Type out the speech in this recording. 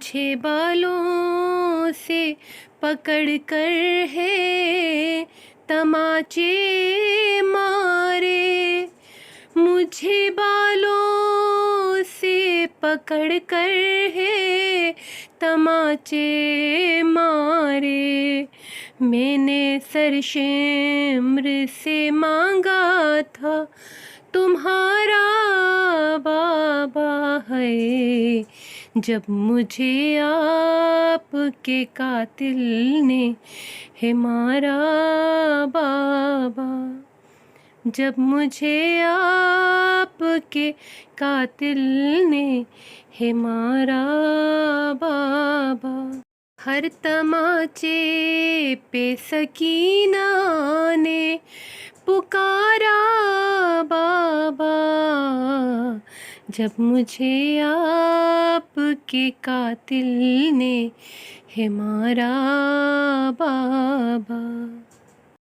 मुझे बालों से पकड़ कर है तमाचे मारे, मुझे बालों से पकड़ कर है तमाचे मारे। मैंने सरशेम्र से मांगा था तुम्हारा बाबा है, जब मुझे आपके कातिल ने है मारा बाबा, जब मुझे आपके कातिल ने है मारा बाबा। हर तमाचे पे सकीना ने पुकारा बाबा, जब मुझे आपके कातिल ने है मारा बाबा।